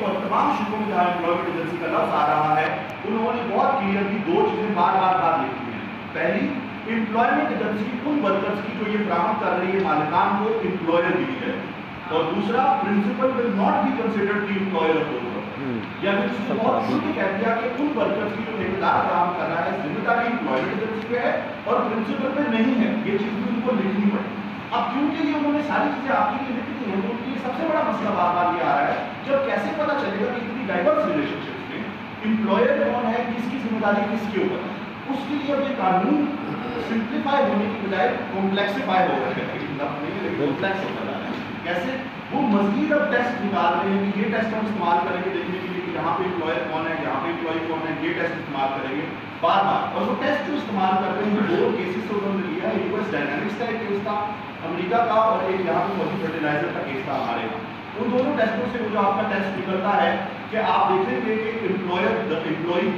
और तमाम शुरुओं में जहाँ एम्प्लॉयमेंट एजेंसी का लफ्ज आ रहा है उन्होंने बहुत क्लियरली दो चीजें बार बार लिखी हैं। पहली, एम्प्लॉयमेंट एजेंसी उन वर्कर्स की जो ये फराहम कर रही है मालिकान को एम्प्लॉयर दी है, और दूसरा, principal will not be considered the employer of those workers. या फिर इसको बहुत खुल के कह दिया कि उन वर्कर्स की जो ठेकेदार काम कर रहा है जिम्मेदारी एम्प्लॉयमेंट एजेंसी पे है और प्रिंसिपल पे नहीं है। ये चीज भी उनको लिखनी पड़ी। अब क्योंकि ये उन्होंने सारी चीजें आपके लिए लिख दी हैं तो उनके लिए सबसे बड़ा मसला बार बार ये आ रहा है, जब कैसे पता चलेगा कि इतनी डाइवर्स रिलेशनशिप्स में एम्प्लॉयर कौन है, किसकी जिम्मेदारी किसके ऊपर है। उसके लिए अब ये कानून सिंप्लीफाई होने की बजाय कॉम्प्लेक्सिफाई हो रहा है, कॉम्प्लेक्स होता जा रहा है। कैसे? वो मजीद अब टेस्ट निकाल रहे हैं कि ये टेस्ट हम इस्तेमाल करेंगे देखने के लिए कि यहाँ पे एम्प्लॉयर कौन है, यहाँ पे एम्प्लॉय कौन है, ये टेस्ट इस्तेमाल करेंगे बार बार। और वो टेस्ट जो इस्तेमाल कर रहे हैं दो केसेस से उन्होंने लिया है, यूएस डायनामिक्स का एक केस था अमेरिका का, और एक यहाँ पे फॉर्टी फर्टिलाइजर का केस था हमारे यहाँ। उन दोनों टेस्टों से जो आपका टेस्ट निकलता है कि आप देखेंगे कि एम्प्लॉय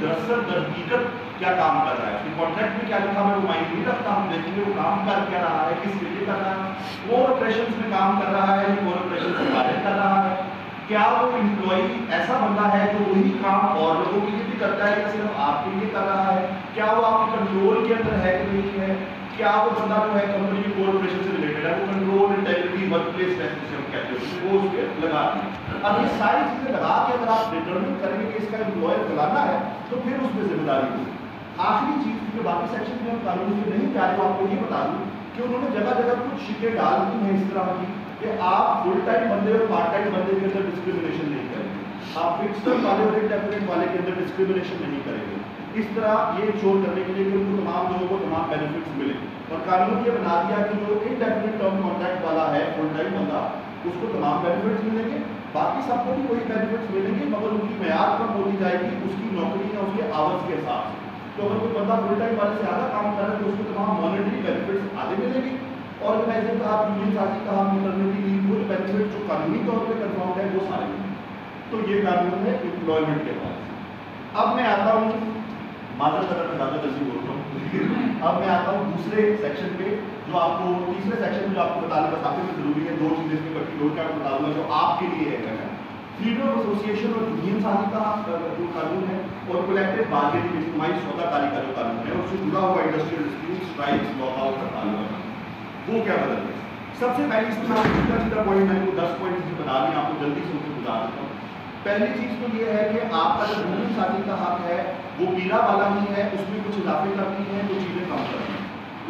दरअसल दरहकीकत क्या काम कर रहा है, उसके कॉन्ट्रैक्ट में क्या लिखा है वो मायने नहीं रखता। हम देखेंगे वो काम कर क्या रहा है, किस लिए कर रहा है, कोर ऑपरेशंस में काम कर रहा है, कोर ऑपरेशंस से कार्य कर रहा है, क्या वो एम्प्लॉय ऐसा बंदा है जो वही काम और लोगों के लिए भी करता है या सिर्फ आपके लिए कर रहा है, क्या वो आपके कंट्रोल के अंदर है कि नहीं है, क्या वो बंदा जो है कंपनी के कोर ऑपरेशन से रिलेटेड है, वो कंट्रोल इंटेग्रिटी वर्कप्लेस टेस्ट जिसे हम कहते हैं वो उस पर लगा दें। अब ये सारी चीजें लगा के अगर आप डिटरमिन करेंगे कि इसका एम्प्लॉयर फलाना है तो फिर उस पर जिम्मेदारी होगी। आखिरी चीज जो बाकी सेक्शन में हम कानून से नहीं चाहे तो आपको ये बता दूं कि उन्होंने जगह जगह कुछ शिकें डाल दी हैं इस तरह की कि आप फुल टाइम बंदे और पार्ट टाइम बंदे के अंदर डिस्क्रिमिनेशन नहीं करेंगे, आप फिक्स टर्म वाले और इंडेफिनिट वाले के अंदर डिस्क्रिमिनेशन नहीं करेंगे। इस तरह ये इंश्योर करने के लिए कि उनको तमाम लोगों को तमाम बेनिफिट्स मिले। और कानून ये बना दिया कि जो इंडेफिनिट टर्म कॉन्ट्रैक्ट वाला है फुल टाइम बंदा उसको तमाम बेनिफिट्स मिलेंगे, बाकी सबको भी वही बेनिफिट्स मिलेंगे मगर उनकी मेयाद कम होती जाएगी उसकी नौकरी या उसके आवर्स के हिसाब से। तो अगर कोई बंदा फुल टाइम वाले से ज़्यादा काम कर रहा है तो उसको तमाम मॉनेटरी बेनिफिट्स आगे मिलेंगी। ऑर्गेनाइजर का, यूनियन साथी का, मैटरनिटी लीव, वो बेनिफिट जो कानूनी तौर पर कन्फर्म है वो सारे मिलेंगे। तो ये कानून है एम्प्लॉयमेंट के बाद। अब मैं आता हूँ, माजरत अगर मैं ज़्यादा जल्दी बोलता हूँ, अब मैं आता हूँ दूसरे सेक्शन पे जो आपको, तीसरे सेक्शन में जो आपको बताना बताने में जरूरी है। दो चीज़ें इसमें इकट्ठी होकर आपको बताऊंगा जो आपके लिए है। फ्रीडम ऑफ एसोसिएशन और यूनियन साथी का जो कानून है और कलेक्टिव बार्गेनिंग इज्तिमाई सौदाकारी का जो कानून है उससे जुड़ा हुआ इंडस्ट्रियल डिस्प्यूट, स्ट्राइक्स, लॉकआउट का कानून वो क्या बदल है। सबसे पहली इसमें सीधा पॉइंट मैंने 10 पॉइंट बता दिए, आपको जल्दी से उनको गुजार देता हूँ। पहली चीज तो ये है कि आपका जो यूनियन साथी का हक है वो पीला वाला ही है, उसमें कुछ इजाफे करती हैं, कुछ चीजें कम करती हैं।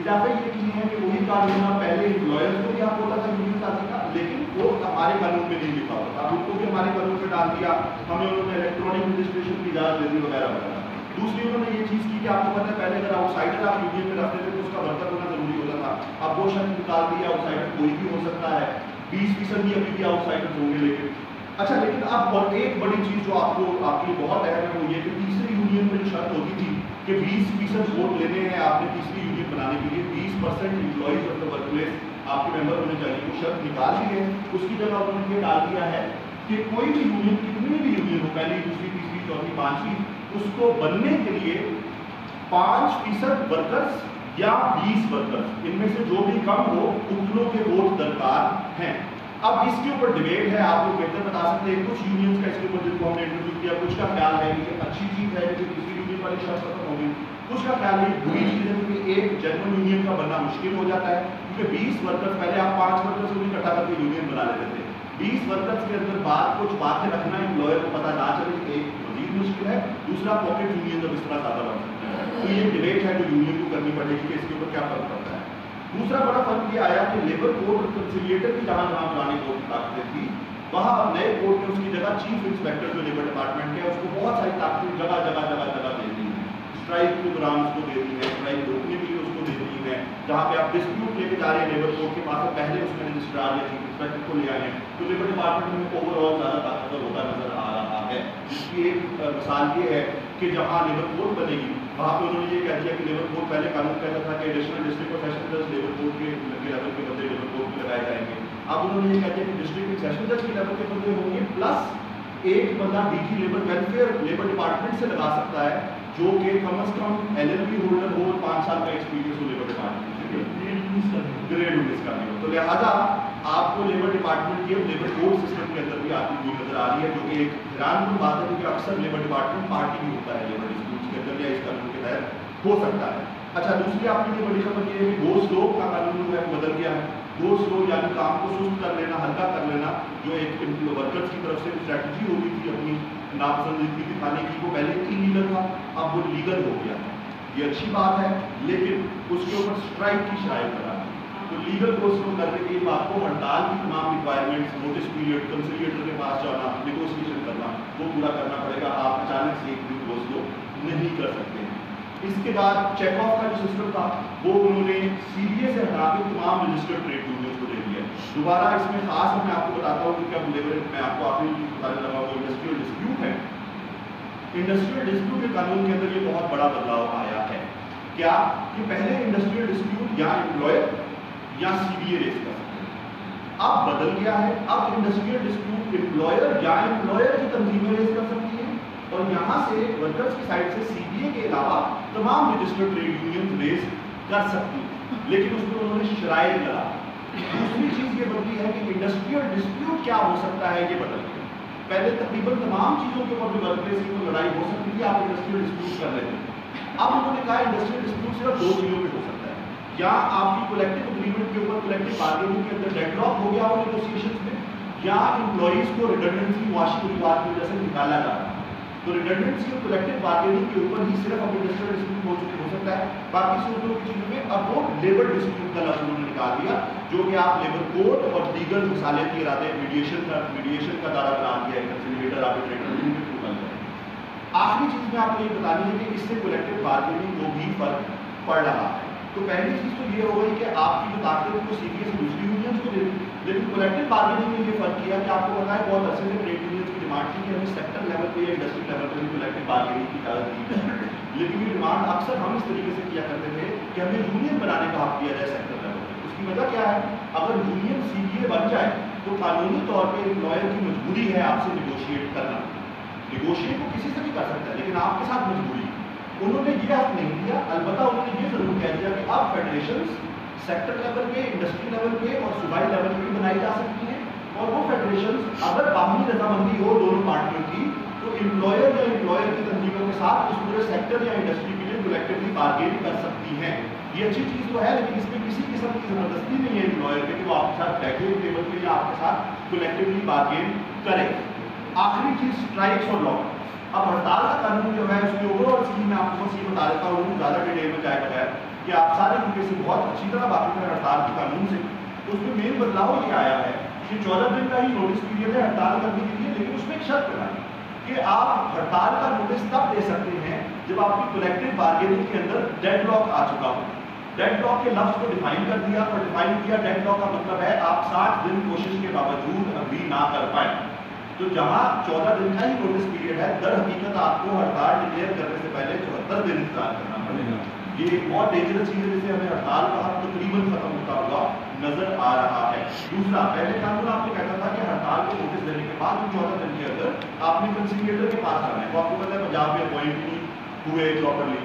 इजाफे ये किए हैं कि वही कानून पहले एम्प्लॉयर्स को भी आप बोला था यूनियन साथी का, लेकिन वो हमारे कानून में नहीं लिखा होता, उनको भी हमारे कानून में डाल दिया, हमें उन्होंने इलेक्ट्रॉनिक रजिस्ट्रेशन की इजाजत दे दी वगैरह वगैरह। दूसरी उन्होंने ये चीज़ की कि आपको पता है पहले अगर आउटसाइडर आप यूनियन में रखते थे तो उसका वर्कर होना जरूरी होता था, अब वो शर्त निकाल दिया आउटसाइडर कोई भी हो सकता है, 20% भी अभी भी आउटसाइडर होंगे। लेकिन अच्छा, लेकिन अब और एक बड़ी चीज़ जो आपको आपके लिए बहुत अहम है वो ये कि तीसरी यूनियन में जो शर्त होती थी कि 20% वोट लेने हैं आपने तीसरी यूनियन बनाने के लिए, 20% एम्प्लॉइज ऑफ द वर्कप्लेस आपके मेंबर होने चाहिए, वो शर्त निकाल दी है। उसकी जगह उन्होंने ये डाल दिया है कि कोई भी यूनियन, कितनी भी यूनियन हो, पहली, दूसरी, तीसरी, चौथी, पांचवी, उसको बनने के लिए 5% वर्कर्स या 20 वर्कर्स, इनमें से जो भी कम हो उतनों के वोट दरकार हैं। अब इसके ऊपर डिबेट है, आप लोग बेहतर बता सकते हैं। कुछ यूनियंस का इसके ऊपर जिनको हमने इंटरव्यू किया, कुछ का ख्याल है कि अच्छी चीज़ है कि तीसरी यूनियन वाली शर्त खत्म होगी, कुछ का ख्याल है बुरी चीज़ है क्योंकि एक जनरल यूनियन का बनना मुश्किल हो जाता है। क्योंकि 20 वर्कर्स, पहले आप 5 वर्कर्स को इकट्ठा करके यूनियन बना लेते थे, 20 वर्कर्स के अंदर कुछ बातें रखना एम्प्लॉयर को पता ना चले, एक मजीद मुश्किल है। दूसरा, पॉकेट यूनियन जब इस तरह ज़्यादा बन सकता है, तो ये डिबेट है जो यूनियन को करनी पड़ेगी कि इसके ऊपर क्या फर्क पड़ता है। दूसरा बड़ा फर्क ये आया कि लेबर कोड और कंसिलिएटर की जहाँ जहाँ पुरानी कोड की ताकतें थी वहाँ अब नए कोड में उसकी जगह चीफ इंस्पेक्टर जो लेबर डिपार्टमेंट के है उसको बहुत सारी ताकतें जगह जगह जगह जगह दे दी है। स्ट्राइक के दौरान उसको दे दी है, स्ट्राइक रोकने के लिए उसको दे दी है। जहाँ पे आप डिस्प्यूट लेके जा रहे हैं लेबर कोड के पास, पहले उसमें रजिस्ट्रार या चीफ इंस्पेक्टर को ले आए हैं, तो लेबर डिपार्टमेंट में ओवरऑल ज़्यादा ताकतवर होता नजर आ रहा है। जिसकी एक मिसाल ये है कि जहाँ लेबर कोड बनेगी वहाँ पे उन्होंने ये कह दिया कि लेबर कोड, पहले कानून कहता था कि एडिशनल डिस्ट्रिक्ट और सेशन जज लेबर कोड के लेवल के बंदे लेबर कोड में लगाए जाएंगे। अब उन्होंने ये कह दिया कि डिस्ट्रिक्ट सेशन जज के लेवल के बंदे होंगे, प्लस एक बंदा DG labour welfare labour department से लगा सकता है जो कि कम से कम LLB होल्डर हो, 5 साल का एक्सपीरियंस हो लेबर डिपार्टमेंट से, ग्रेड 19 का भी हो। तो लिहाजा آپ کو لیبر ڈپارٹمنٹ کی لیبر کوڈ سسٹم کے اندر بھی آتی ہوئی نظر آ رہی ہے، جو کہ ایک حیران کن بات ہے کیونکہ اکثر لیبر ڈپارٹمنٹ پارٹی بھی ہوتا ہے لیبر ڈسپیوٹس کے اندر، یا اس قانون کے تحت ہو سکتا ہے۔ اچھا، دوسری آپ کے لیے بڑی خبر یہ ہے کہ گو سلو کا قانون جو ہے بدل گیا ہے۔ گو سلو یعنی کام کو سست کر لینا، ہلکا کر لینا، جو ایک ورکرز کی طرف سے اسٹریٹجی ہوتی تھی اپنی ناپسندیدگی دکھانے کی، وہ پہلے انلیگل تھا، اب وہ لیگل ہو گیا۔ یہ اچھی بات ہے، لیکن اس کے اوپر اسٹرائک کی شرائط لگا دی۔ تو لیگل گو سلو کرنے کے لیے آپ کو ہڑتال کی تمام ریکوائرمنٹس، نوٹس پیریڈ، کنسیلیٹر کے پاس جانا، نیگوسیشن کرنا، وہ پورا کرنا پڑے گا۔ آپ اچانک سے ایک دن گو سلو نہیں کر سکتے ہیں۔ اس کے بعد چیک آف کا جو سسٹم تھا وہ انہوں نے سی بی اے سے ہٹا کے تمام رجسٹرڈ ٹریڈ یونینز کو دے دیا۔ دوبارہ اس میں خاص میں آپ کو بتاتا ہوں کہ کیا لیبر میں آپ کو آخری چیز بتانے لگا وہ انڈسٹریل ڈسپیوٹ ہے۔ انڈسٹریل ڈسپیوٹ کے قانون کے اندر یہ بہت بڑا بدلاؤ آیا ہے۔ کیا کہ پہلے انڈسٹریل ڈسپیوٹ یا امپلائر یا سی بی اے ریز کر سکتے ہیں، اب بدل گیا ہے، اب انڈسٹریل ڈسپیوٹ امپلائر یا امپلائر کی تنظیمیں ریز کر سکتی ہیں، اور یہاں سے ورکرز کی سائڈ سے سی بی اے کے علاوہ تمام رجسٹرڈ ٹریڈ یونین ریز کر سکتی ہیں، لیکن اس میں انہوں نے شرائط لگا۔ دوسری چیز یہ بدلی ہے کہ انڈسٹریل ڈسپیوٹ کیا ہو سکتا ہے، یہ بدل گیا۔ پہلے تقریباً تمام چیزوں کے اوپر ورک پلیس کی لڑائی ہو سکتی تھی، آپ انڈسٹریل ڈسپیوٹ کر لیتے ہیں۔ اب انہوں نے کہا انڈسٹریل ڈسپیوٹ صرف دو چیزوں پہ ہو سکتا ہے، یا آپ کی کولیکٹیو اگریمنٹ کے اوپر کولیکٹیو بارگیننگ کے اندر ڈیڈ لاک ہو گیا ہو نیگوسیشنز میں، یا امپلائیز کو ریڈنڈنسی معاشی بنیاد کی وجہ سے نکالا جا رہا ہے۔ تو ریڈنڈنسی اور کولیکٹیو بارگیننگ کے اوپر ہی صرف اب انڈسٹریل ڈسپیوٹ ہو سکتا ہے، باقی صورتوں کی چیزوں میں اب وہ لیبر ڈسپیوٹ کا لفظ انہوں نے نکال دیا، جو کہ آپ لیبر کوڈ اور دیگر مثالیتی ارادے میڈیشن کا دائرہ بنا دیا ہے، کنسیلیٹر آربیٹریٹر ان کے تھرو بن جائے۔ آخری چیز میں آپ کو یہ بتانی ہے کہ اس سے کولیکٹیو بارگیننگ کو بھی فرق پڑ رہا ہے۔ تو پہلی چیز تو یہ ہو گئی کہ آپ کی جو طاقت کو سی بی اے سے دوسری یونینز کو دے دی، لیکن کولیکٹیو بارگیننگ میں یہ فرق کیا کہ آپ کو پتا ہے بہت عرصے سے ٹریڈ یونینز کی ڈیمانڈ تھی کہ ہمیں سیکٹر لیول پہ یا انڈسٹری لیول پہ بھی کولیکٹیو بارگیننگ کی اجازت دی جائے، لیکن یہ ڈیمانڈ اکثر ہم اس طریقے سے کیا کرتے تھے کہ ہمیں یونین بنانے کا حق دیا جائے سیکٹر لیول پہ۔ اس کی وجہ کیا ہے، اگر یونین سی بی اے بن جائے تو قانونی طور پہ امپلائر کی مجبوری ہے آپ سے نیگوشیٹ کرنا۔ نیگوشیٹ کو کسی سے بھی کر سکتا ہے، لیکن آپ کے ساتھ مجبوری۔ انہوں نے یہ حق نہیں دیا، البتہ انہوں نے یہ ضرور کہہ دیا کہ اب فیڈریشنز سیکٹر لیول پہ، انڈسٹری لیول پہ اور صوبائی لیول پہ بھی بنائی جا سکتی ہیں، اور وہ فیڈریشنز اگر باہمی رضامندی ہو دونوں پارٹیوں کی تو امپلائر یا امپلائر کی تنظیموں کے ساتھ اس پورے سیکٹر یا انڈسٹری کے لیے کولیکٹیولی بارگین کر سکتی ہیں۔ یہ اچھی چیز تو ہے، لیکن اس میں کسی قسم کی زبردستی نہیں ہے امپلائر پہ کہ وہ آپ کے ساتھ بیٹھے ٹیبل پہ یا آپ کے ساتھ کولیکٹیولی بارگین کرے۔ آخری چیز اسٹرائکس اور لاک۔ اب ہڑتال کا قانون جو ہے اس کی اوور آل اسکیم میں آپ کو بس یہ بتا دیتا ہوں زیادہ ڈیٹیل میں جائے بغیر کہ آپ سارے کیونکہ سے بہت اچھی طرح واقف ہیں ہڑتال کے قانون سے۔ اس میں مین بدلاؤ یہ آیا ہے کہ 14 دن کا ہی نوٹس پیریڈ ہے ہڑتال کرنے کے لیے، لیکن اس میں ایک شرط بنائی کہ آپ ہڑتال کا نوٹس تب دے سکتے ہیں جب آپ کی کولیکٹیو بارگیننگ کے اندر ڈیڈ لاک آ چکا ہو۔ ڈیڈ لاک کے لفظ کو ڈیفائن کر دیا اور ڈیفائن کیا ڈیڈ لاک کا مطلب ہے آپ 60 دن کوشش کے باوجود اگری نہ کر پائیں۔ تو جہاں 14 دن کا ہی نوٹس پیریڈ ہے، در حقیقت آپ کو ہڑتال ڈکلیئر کرنے سے پہلے 74 دن انتظار کرنا پڑے گا۔ یہ ایک بہت ڈینجرس چیز ہے جسے ہمیں ہڑتال کا حق تقریباً ختم ہوتا ہوا نظر آ رہا ہے۔ دوسرا، پہلے قانون آپ کو کہتا تھا کہ ہڑتال کو نوٹس دینے کے بعد 14 دن کے اندر آپ نے کنسیلیٹر کے پاس جانا ہے، وہ آپ کو پتا ہے پنجاب میں اپوائنٹ نہیں ہوئے پراپرلی۔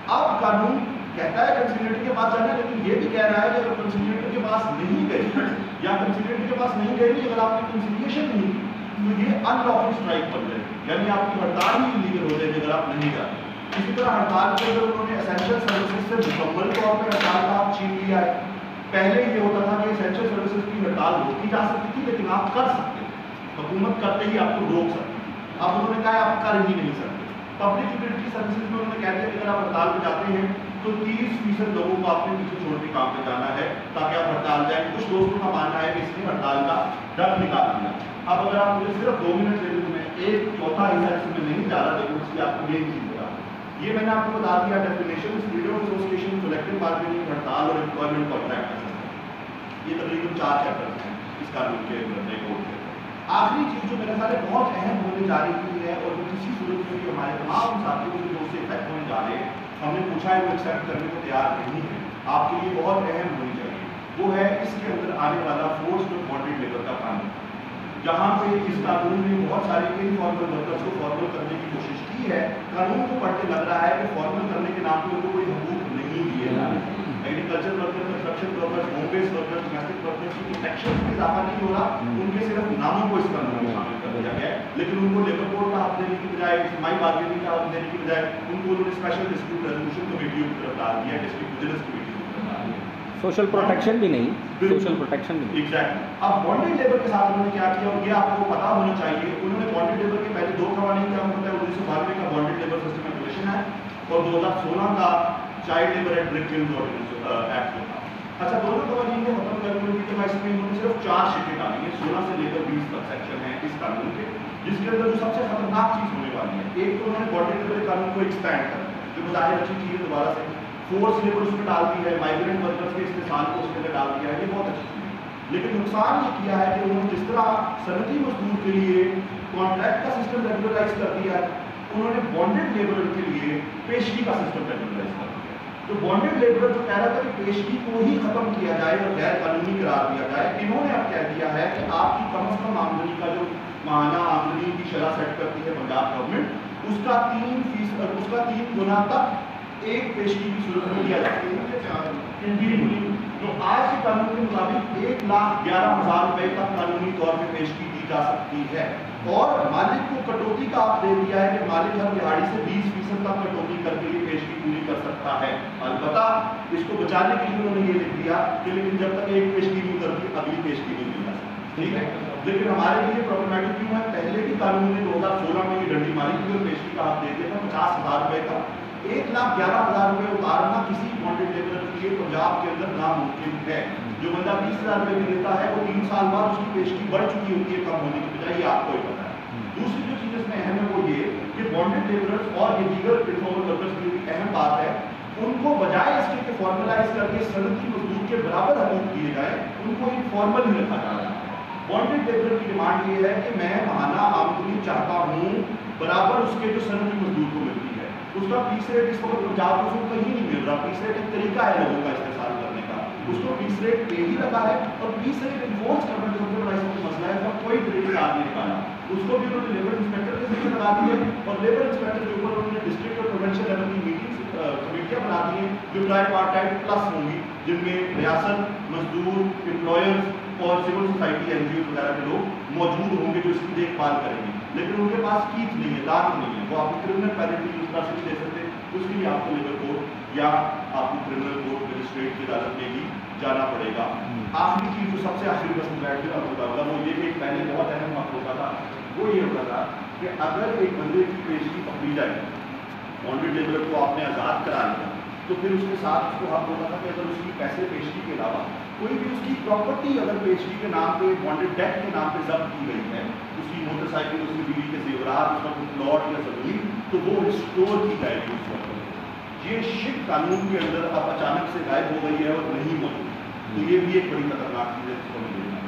اب قانون کہتا ہے کنسیلیٹر کے پاس جانا ہے، لیکن یہ بھی کہہ رہا ہے کہ اگر کنسیلیٹر کے پاس نہیں گئے یا کنسیلیٹر کے پاس نہیں گئے اگر آپ کی کنسیلیشن نہیں تو یہ ان لافل اسٹرائک بن جائے گی، یعنی آپ کی ہڑتال ہی انلیگل ہو جائے گی اگر آپ نہیں جاتے۔ اسی طرح ہڑتال کے اندر انہوں نے اسینشل سروسز سے مکمل طور پہ ہڑتال کا آپ چھین لیا ہے۔ پہلے یہ ہوتا تھا کہ اسینشل سروسز کی ہڑتال روکی جا سکتی تھی لیکن آپ کر سکتے تھے، حکومت کرتے ہی آپ کو روک سکتی تھی۔ اب انہوں نے کہا آپ کر ہی نہیں سکتے۔ پبلک یوٹیلیٹی سروسز میں انہوں نے کہہ دیا کہ اگر آپ ہڑتال پہ جاتے ہیں تو 30% لوگوں کو آپ نے پیچھے چھوڑ کے کام پہ جانا ہے تاکہ آپ ہڑتال جائیں۔ کچھ دوستوں کا ماننا ہے کہ اس نے ہڑتال کا ڈر نکال دیا۔ اب اگر آپ مجھے صرف 2 منٹ دے دیں، میں 1/4 حصہ اس میں نہیں جا رہا، لیکن اس کی آپ کو مین چیز بتا یہ میں نے آپ کو بتا دیا definition, freedom of association, collective bargaining, ہڑتال اور امپلائمنٹ کانٹریکٹ کا سسٹم۔ یہ تقریباً 4 چیپٹرز ہیں اس قانون کے کوڈ کے۔ آخری چیز جو میرے خیال میں بہت اہم ہونے جا رہی ہے اور کسی صورت میں بھی ہمارے تمام ساتھیوں سے جو اس سے افیکٹ ہونے جا رہے ہیں ہم نے پوچھا ہے وہ ایکسیپٹ کرنے کو تیار نہیں ہے، آپ کے لیے بہت اہم ہونی چاہیے، وہ ہے اس کے اندر آنے والا فورسڈ اور بانڈڈ لیبر کا قانون۔ جہاں پہ اس قانون نے بہت سارے انفارمل ورکرز کو فارمل کرنے کی کوشش کی ہے، قانون کو پڑھ کے لگ رہا ہے کہ فارمل کرنے کے نام پہ ان کو کوئی حقوق نہیں دیے جا رہے ہیں۔ Agriculture worker, construction workers, home based workers, domestic workers की प्रोटेक्शन में इजाफा नहीं हो रहा, उनके सिर्फ नामों को इस कानून में शामिल कर दिया गया है, लेकिन उनको लेबर कोड का हक देने की बजाय, समाई बार्गेनिंग का हक देने की बजाय उनको उन्होंने स्पेशल डिस्प्यूट रेजोल्यूशन कमेटियों की तरफ डाल दिया, डिस्ट्रिक्ट विजिलेंस कमेटी की तरफ डाल दिया। सोशल प्रोटेक्शन भी नहीं, सोशल प्रोटेक्शन भी नहीं। एग्जैक्टली। अब बॉन्डेड लेबर के साथ उन्होंने क्या किया, और ये आपको पता होना चाहिए, उन्होंने बॉन्डेड लेबर के पहले 2 कवानीन क्या होता है, 1992 का बॉन्डेड लेबर सिस्टम रेगुलेशन है और 2016 का child labour and victims ordinance act था। अच्छा, दोनों कवानीन को खत्म करने की डिवाइस में उन्होंने सिर्फ 4 शिकें डाली हैं, 16 से लेकर 20 तक सेक्शन है इस कानून के, जिसके अंदर जो सबसे खतरनाक चीज होने वाली है, एक तो उन्होंने बॉन्डेड लेबर कानून को एक्सपैंड कर दिया, जो बताया अच्छी चीज है, दोबारा से फोर्स लेबर उसमें डाल दी है, माइग्रेंट वर्कर्स के इस्तेमाल को उसके अंदर डाल दिया है, ये बहुत अच्छी चीज है। लेकिन नुकसान ये किया है कि उन्होंने जिस तरह सनदी मजदूर के लिए कॉन्ट्रैक्ट का सिस्टम रेगुलराइज कर दिया है, उन्होंने बॉन्डेड लेबर के लिए पेशगी का सिस्टम रेगुलराइज कर दिया। तो बॉन्डेड लेबर जो कह रहा था कि पेशगी को ही खत्म किया जाए और गैर कानूनी करार दिया जाए, इन्होंने अब कह दिया है कि आपकी कम से कम आमदनी का जो माहाना आमदनी की शरह सेट करती है पंजाब गवर्नमेंट, उसका 3 गुना तक एक पेशगी की सूरत में दिया जाता है। तो आज के कानून के मुताबिक 1,11,000 रुपए तक कानूनी तौर पे पेशगी दी जा सकती है, और मालिक को कटौती का आप दे दिया है कि मालिक हर दिहाड़ी से 20% तक कटौती करके ये पेशगी पूरी कर सकता है। अलबत्ता इसको बचाने के लिए उन्होंने ये लिख दिया कि लेकिन जब तक एक पेशगी नहीं करती अगली पेशगी नहीं दी जा सकती, ठीक है। लेकिन हमारे लिए प्रॉब्लमेटिक क्यों है, पहले भी कानून ने 2016 में ये डंडी मारी थी और पेशगी का हक दे दिया था 50,000 रुपए का। 1,11,000 रुपए उतारना किसी बॉन्डेड लेबर के लिए पंजाब के अंदर नामुमकिन है। जो बंदा 20,000 रुपए भी देता है वो 3 साल बाद उसकी पेशगी बढ़ चुकी होती है कम होने की बजाय, ये आपको ही पता है। दूसरी जो चीज इसमें अहम है वो ये कि बॉन्डेड लेबरर्स और ये दीगर इन्फॉर्मल वर्कर्स की अहम बात है, उनको बजाय इसके कि फॉर्मलाइज करके सनदी मजदूर के बराबर हकूक दिए जाए, उनको इनफॉर्मल ही रखा जा रहा है। बॉन्डेड लेबर की डिमांड ये है कि मैं माहाना आमदनी चाहता हूँ बराबर उसके जो सनदी मजदूर को मिलती है। उसका पीस रेट इस वक्त पंजाब को कहीं नहीं मिल रहा, पीस रेट एक तरीका है लोगों का इस्तेमाल करने का, उसको पीस रेट पे ही रखा है, और पीस रेट इन्फोर्स करना जो सबसे बड़ा इसका मसला है, उसका कोई तरीका नहीं निकाला, उसको भी उन्होंने लेबर इंस्पेक्टर के जरिए लगा दी है, और लेबर इंस्पेक्टर के ऊपर उन्होंने डिस्ट्रिक्ट और प्रोविंशियल लेवल की मीटिंग्स कमेटियां बना दी हैं जो ट्राईपार्टाइट प्लस होंगी, जिनमें रियासत, मजदूर, एम्प्लॉयर्स और सिविल सोसाइटी एनजीओ वगैरह के लोग मौजूद होंगे जो इसकी देखभाल करेंगे। लेकिन उनके पास कीथ नहीं है, दांत नहीं है, वो आपको क्रिमिनल पेनल्टी उस तरह से दे सकते, उसके लिए आपको लेबर कोर्ट या आपको क्रिमिनल कोर्ट मजिस्ट्रेट की अदालत में ही जाना पड़ेगा। आखिरी चीज जो सबसे आखिरी बस बैठ के होता होगा वो ये कि पहले बहुत अहम बात होता था, वो ये होता था कि अगर एक बंदे की पेशगी पकड़ी जाए, बॉन्डेड लेबर को आपने आज़ाद करा लिया, तो फिर उसके साथ उसको हक होता था कि अगर उसकी पैसे पेशगी के अलावा कोई भी उसकी प्रॉपर्टी अगर पेशगी के नाम पे, बॉन्डेड डेट के नाम पे जब्त की गई है, उसकी मोटरसाइकिल, उसकी बीवी के जेवरात, उसका कुछ प्लॉट या जमीन, तो वो रिस्टोर की जाएगी उस वक्त। ये शिक कानून के अंदर अब अचानक से गायब हो गई है और नहीं मौजूद, तो ये भी एक बड़ी खतरनाक चीज है जिसको हमें देखना है।